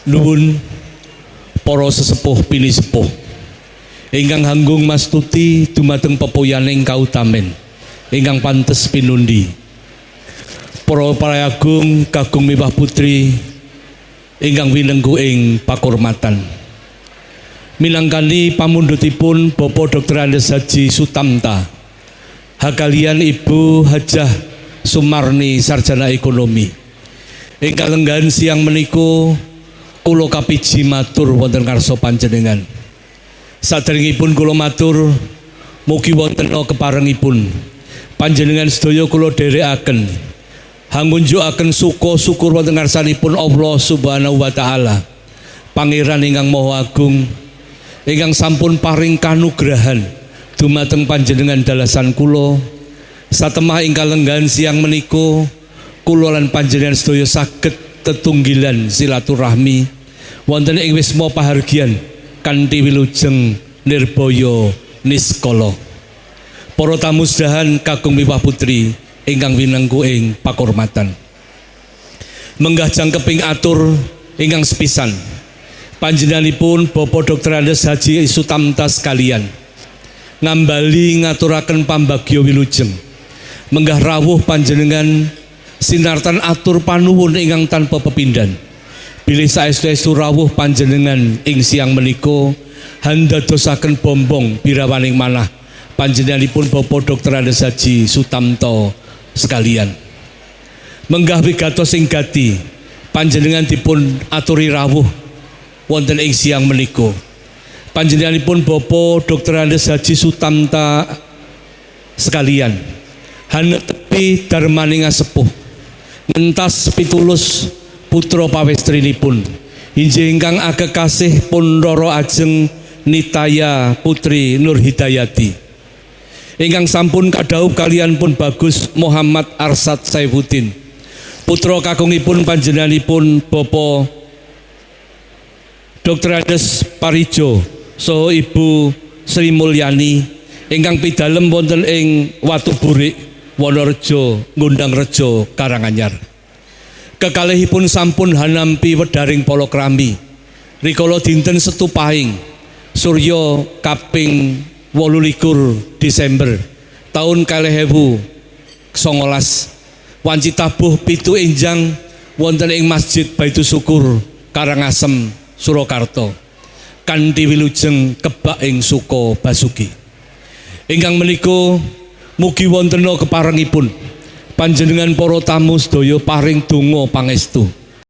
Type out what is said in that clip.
Nuwun para sesepuh pinisepuh ingkang hanggung mastuti dumateng pepoyaning kautamen ingkang pantes pinundi. Para parayagung kagung miwah putri ingkang winengku ing pakurmatan. Minangkani pamundhutipun Bapak Dr. Andes Haji Sutamta hakalian Ibu Hajah Sumarni sarjana ekonomi ingkang lenggan siang menika kula kapiji matur wonten karsa panjenengan. Saderengipun kula matur mugi wonten keparengipun panjenengan sedaya kula dherekaken hangunjukaken suka syukur wonten ngarsanipun Allah Subhanahu wa taala. Pangeran ingkang Maha Agung ingkang sampun paring kanugrahan dumateng panjenengan dalasan kula satemah ingkang lenggan siang menika kula lan panjenengan sedaya saged tetunggilan silaturahmi wonten ing wisma pahargyan kanthi wilujeng nirbaya niskala. Para tamu sedahan kagung miwah putri ingkang winengku ing pakurmatan. Menggah jangkeping atur ingkang sepisan panjenenganipun Bapak Dr. Andes Haji Sutamta sekalian ngambali ngaturaken pambagya wilujeng menggah rawuh panjenengan sinartan atur panuwun ingkang tanpa pepindhan bilih saestu-estu rawuh panjenengan ing siang menika handadosaken bombong birawaning manah panjenenganipun Bapak Dr. Andes Haji Sutamta sekalian. Menggah wigatos ing gati panjenengan dipun aturi rawuh wonten ing siang menika panjenenganipun Bapak Dr. Andes Haji Sutamta sekalian hanetepi darmaning sepuh ngentas pitulus putra pawestrinipun inggih ingkang akekasih pun Roro Ajeng Nitaya Putri Nur Hidayati ingkang sampun kadhawuh kalian pun Bagus Muhammad Arsad Saifuddin putra kakungipun panjenenganipun Bapak Dr. Andes Parijo saha Ibu Sri Mulyani ingkang pidalem wonten ing Watu Burik Wonorejo Ngundangrejo Karanganyar. Kekalihipun sampun hanampi wedaring palakrami rikala dinten Setu Pahing Surya kaping 28 Desember tahun 2019 wanci tabuh pitu enjang wonten ing Masjid Baitus Syukur Karangasem Surakarta kanthi wilujeng kebak ing Suka Basuki. Ingkang menika mugi wonten keparengipun panjenengan para tamu sedaya paring donga pangestu